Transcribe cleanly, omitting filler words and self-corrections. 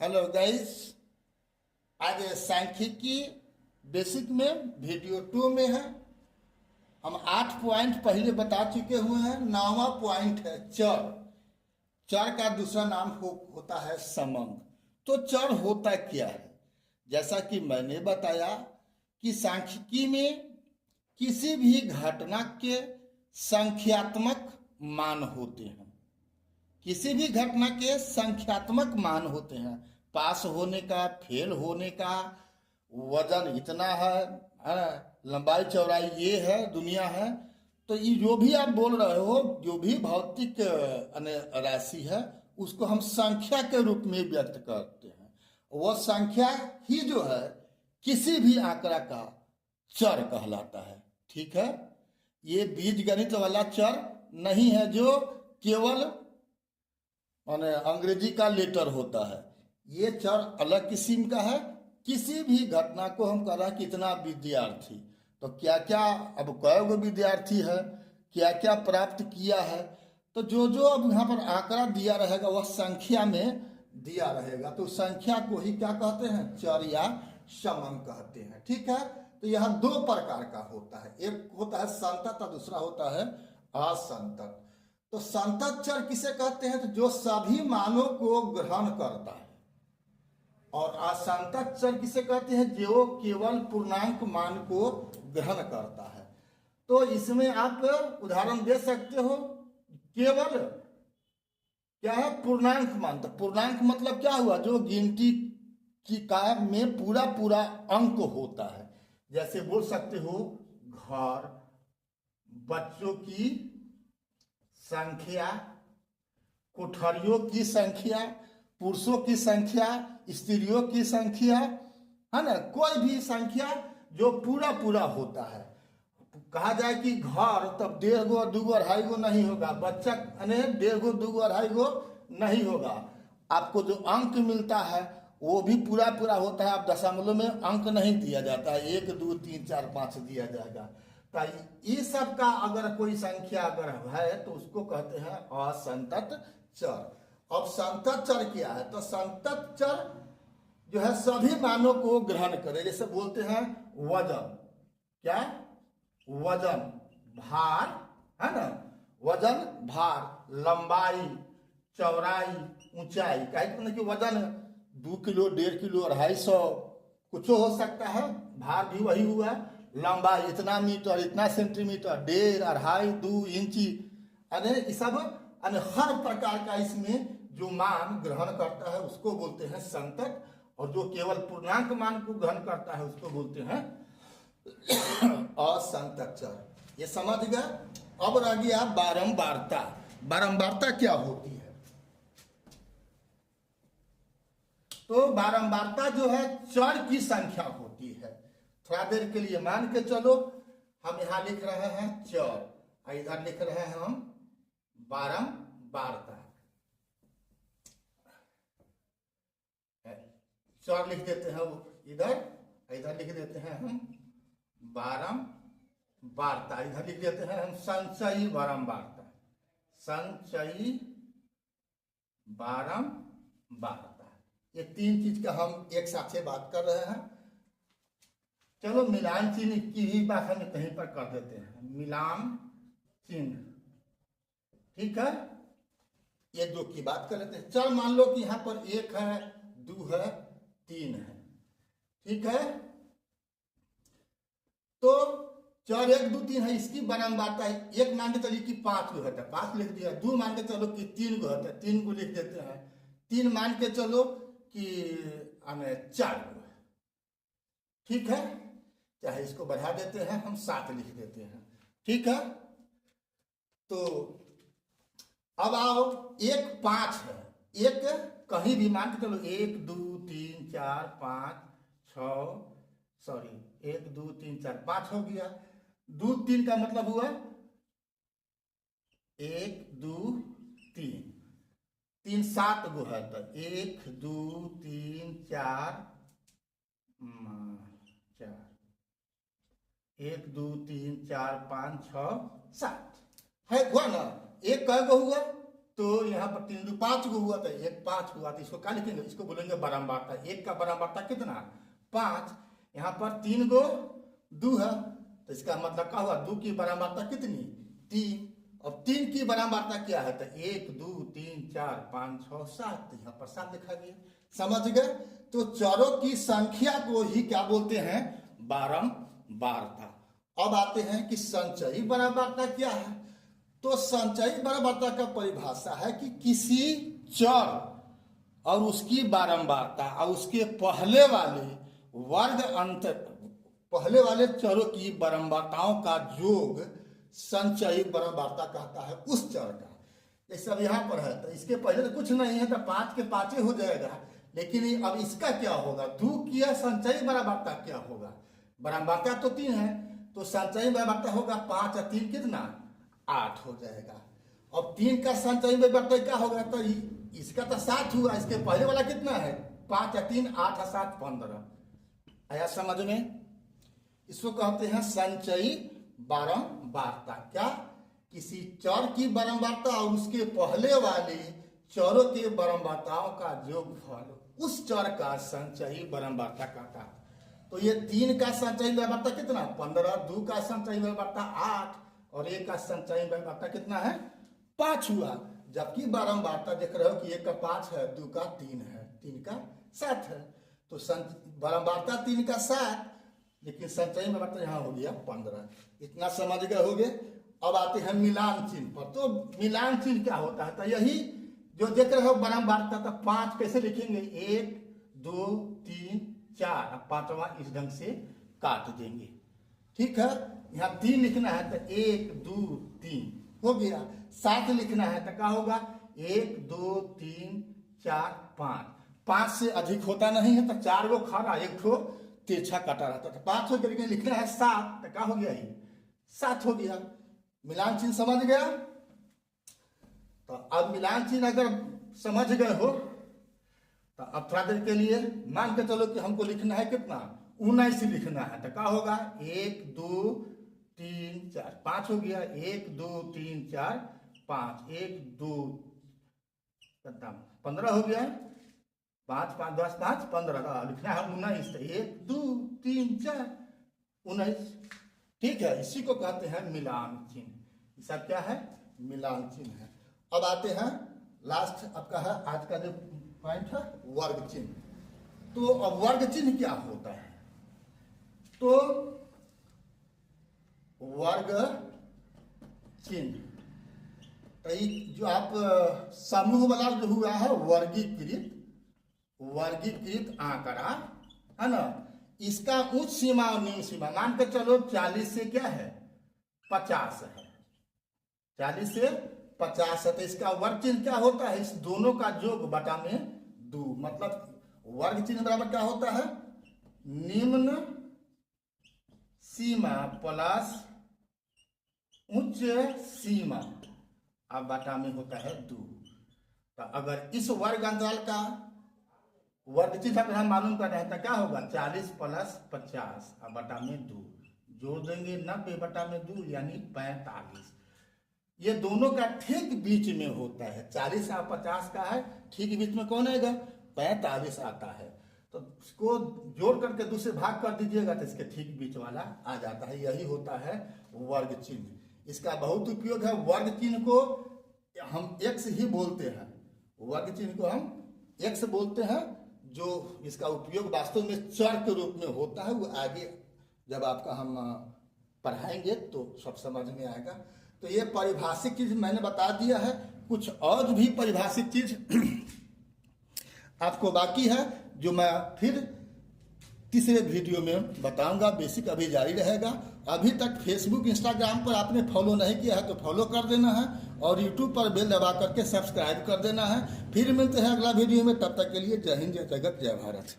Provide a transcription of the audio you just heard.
Hello guys. आज सांख्यिकी basic में वीडियो 2 में है। हम 8 पॉइंट पहले बता चुके हुए हैं। 9वां पॉइंट है चर। चर का दूसरा नाम होता है समंग। तो चर होता क्या है? जैसा कि मैंने बताया कि सांख्यिकी में किसी भी घटना के संख्यात्मक मान होते हैं। किसी भी घटना के संख्यात्मक मान होते हैं। पास होने का, फेल होने का, वजन इतना है, लंबाई चौड़ाई ये है, दुनिया है। तो ये जो भी आप बोल रहे हो, जो भी भौतिक राशि है, उसको हम संख्या के रूप में व्यक्त करते हैं। वह संख्या ही जो है किसी भी आंकड़ा का चर कहलाता है। ठीक है। ये बीजगणित वाला चर नहीं है जो केवल माने अंग्रेजी का लेटर होता है। ये चर अलग किस्म का है। किसी भी घटना को हम कह रहे हैं कितना विद्यार्थी, तो क्या क्या, अब कई गो विद्यार्थी है, क्या क्या प्राप्त किया है, तो जो जो अब यहाँ पर आंकड़ा दिया रहेगा वह संख्या में दिया रहेगा। तो संख्या को ही क्या कहते हैं? चर या समंग कहते हैं। ठीक है। तो यह दो प्रकार का होता है। एक होता है संतत और दूसरा होता है असंतत। तो संतत चर किसे कहते हैं? तो जो सभी मानों को ग्रहण करता है। और असंतत चर किसे कहते हैं? जो केवल पूर्णांक मान को ग्रहण करता है। तो इसमें आप उदाहरण दे सकते हो। केवल क्या है? पूर्णांक मान। तो पूर्णांक मतलब क्या हुआ? जो गिनती की कार्य में पूरा पूरा अंक होता है। जैसे बोल सकते हो घर, बच्चों की संख्या, कोठरियों की संख्या, पुरुषों की संख्या, स्त्रियों की संख्या, है ना। कोई भी संख्या जो पूरा पूरा होता है। कहा जाए कि घर, तब 1.5 गो 2 गो 2.5 गो नहीं होगा। बच्चा 1.5 गो 2 गो 2.5 गो नहीं होगा। आपको जो अंक मिलता है वो भी पूरा पूरा होता है। आप दशमलव में अंक नहीं दिया जाता है 1 2 3 4 5 दिया जाएगा। ये सब का अगर कोई संख्या अगर है तो उसको कहते हैं असंतत चर। अब संतत चर क्या है? तो संतत चर जो है सभी मानों को ग्रहण करे। जैसे बोलते हैं वजन, क्या? वजन, भार, है ना। वजन, भार, लंबाई, चौड़ाई, ऊंचाई। कहीं कि वजन 2 किलो, 1.5 किलो, 250, कुछ हो सकता है। भार भी वही हुआ। लंबाई इतना मीटर, इतना सेंटीमीटर, 1.5, 2.5, 2 इंची। अरे ये सब हर प्रकार का इसमें जो मान ग्रहण करता है उसको बोलते हैं संतत। और जो केवल पूर्णांक मान को ग्रहण करता है उसको बोलते हैं असंतत चर। ये समझ गए। अब रह गया बारंबारता। बारंबारता क्या होती है? तो बारंबारता जो है चर की संख्या होती है। थोड़ा देर के लिए मान के चलो, हम यहां लिख रहे हैं चर, इधर लिख रहे हैं हम बारंबारता। चर लिख देते हैं इधर, इधर लिख देते हैं हम बारंबारता। इधर लिख देते हैं हम संचयी बारंबारता। संचयी बारंबारता। ये तीन चीज का हम एक साथ से बात कर रहे हैं। चलो मिलान चिन्ह की ही बात हम कहीं पर कर देते हैं। मिलान चिन्ह, ठीक है। ये दो की बात कर लेते हैं। चल मान लो कि यहां पर 1 है, 2 है, 3 है, ठीक है। तो चर 1 2 3 है, इसकी बारंबारता है। 1 मान के चलिए कि 5 गो है, 5 लिख दिया। 2 मान के चलो कि 3 गो है, 3 को लिख देते हैं। 3 मान के चलो कि 4 गो है, ठीक है। चाहे इसको बढ़ा देते हैं हम, 7 लिख देते हैं, ठीक है। तो अब आओ 1 5 है। 1 कहीं भी मान के चलो 1 2 3 4 5 6, सॉरी 1 2 3 4 5 हो गया। 2 3 का मतलब हुआ 1 2 3, 3 7 गो है। तो 1 2 3 4 4, 1 2 3 4 5 6 7 है, हुआ ना। 1 कै गो हुआ? तो यहाँ पर 3 2 5 गो हुआ, तो 1 5 हुआ, तो इसको क्या लिखेंगे, इसको बोलेंगे बारंबारता। 1 का बारंबारता कितना 5, यहाँ पर 3 गो 2 है, तो इसका मतलब क्या हुआ 2 की बारंबारता कितनी 3। अब 3 की बारंबारता क्या है, तो 1 2 3 4 5 6 7, तो यहाँ पर 7 लिखा गया। समझ गए। तो चरों की संख्या को ही क्या बोलते हैं, बारंबारता। अब आते हैं कि संचयी बारंबारता क्या है। तो संचयी बारंबारता का परिभाषा है कि किसी चर और उसकी बारंबारता और उसके पहले वाले चरों की बारंबारताओं का योग संचयी बारंबारता कहता है उस चर का। जैसे अब यहाँ पर है, तो इसके पहले तो कुछ नहीं है, तो 5 के 5 हो जाएगा। लेकिन अब इसका क्या होगा, 2 की संचयी बारंबारता क्या होगा, बारंबारता तो 3 है, तो संचयी बारंबारता होगा 5 और 3 कितना 8 हो जाएगा। अब 3 का संचयी बारंबारता क्या होगा, तो इसका तो 7 हुआ, इसके पहले वाला कितना है 5 और 3 8 और 7 15। आया समझ में। इसको कहते हैं संचयी बारंबारता। क्या, किसी चर की बारंबारता और उसके पहले वाले चरों के बारंबारताओं का योगफल उस चर का संचयी बारंबारता कहता है। तो ये 3 का संचयी बारंबारता कितना 15, 2 का संचयी बारंबारता 8 और 1 का संचयी बारंबारता कितना है 5 हुआ। जबकि बारंबारता देख रहे हो कि 1 का 5 है, 2 का 3 है, 3 का 7 है। तो बारंबारता 3 का 7, लेकिन संचयी बारंबारता यहाँ हो गया 15। इतना समझ गए होगे। अब आते हैं मिलान चिन्ह पर। तो मिलान चिन्ह क्या होता है, तो यही जो देख रहे हो बारंबारता, तो 5 कैसे लिखेंगे 1 2 3 4, अब 5वां इस ढंग से काट देंगे। ठीक है, यहाँ 3 लिखना है तो 1 2 3 हो गया। 7 लिखना है तो क्या होगा 1 2 3 4 5। 5 से अधिक होता नहीं है, तो 4 गो खड़ा 1 ठो तिरछा काटा रहता था। 5 हो गया, लिखना है 7, तो क्या हो गया ये 7 हो गया। मिलान चिन्ह समझ गया। तो अब मिलान चिन्ह अगर समझ गए हो, तो अब थोड़ा देर के लिए मान के चलो कि हमको लिखना है कितना 19 लिखना है, तो क्या होगा 1 2 3 4 5 हो गया। 1 2 3 4 5, 1 2 15 हो गया। 5 5 10 5 15 लिखना है 19, तो 1 2 3 4 19। ठीक है, इसी को कहते हैं मिलान चिन्ह। ये सब क्या है मिलान चिन्ह है। अब आते हैं लास्ट आपका है आज का जो पॉइंट है वर्ग चिन्ह। तो अब वर्ग चिन्ह क्या होता है, तो वर्ग चिन्ह तो जो आप समूह वाला जो हुआ है वर्गीकृत आंकड़ा है ना, इसका उच्च सीमा और निम्न सीमा मान के चलो 40 से क्या है 50 है, 40 से 50 है। तो इसका वर्ग चिन्ह क्या होता है, इस दोनों का योग बटा में 2। मतलब वर्ग चिन्ह बराबर क्या होता है निम्न सीमा प्लस उच्च सीमा अब बटा में होता है 2। तो अगर इस वर्ग अंतराल का वर्ग चिन्ह अगर हम मालूम कर रहे हैं तो क्या होगा 40 प्लस 50 अब बटा में 2, जोड़ देंगे 90 बटा में 2 यानी 45। ये दोनों का ठीक बीच में होता है, 40 और 50 का है, ठीक बीच में कौन आएगा 45 आता है। तो इसको जोड़ करके 2 से भाग कर दीजिएगा तो इसके ठीक बीच वाला आ जाता है। यही होता है वर्ग चिन्ह। इसका बहुत उपयोग है। वर्ग चिन्ह को हम x ही बोलते हैं, वर्ग चिन्ह को हम x बोलते हैं। जो इसका उपयोग वास्तव में चर के रूप में होता है वो आगे जब आपका हम पढ़ाएंगे तो सब समझ में आएगा। तो ये पारिभाषिक चीज मैंने बता दिया है, कुछ और भी पारिभाषिक चीज आपको बाकी है जो मैं फिर तीसरे वीडियो में बताऊंगा। बेसिक अभी जारी रहेगा। अभी तक फेसबुक इंस्टाग्राम पर आपने फॉलो नहीं किया है तो फॉलो कर देना है और यूट्यूब पर बेल दबा करके सब्सक्राइब कर देना है। फिर मिलते हैं अगला वीडियो में, तब तक के लिए जय हिंद, जय जगत, जय भारत।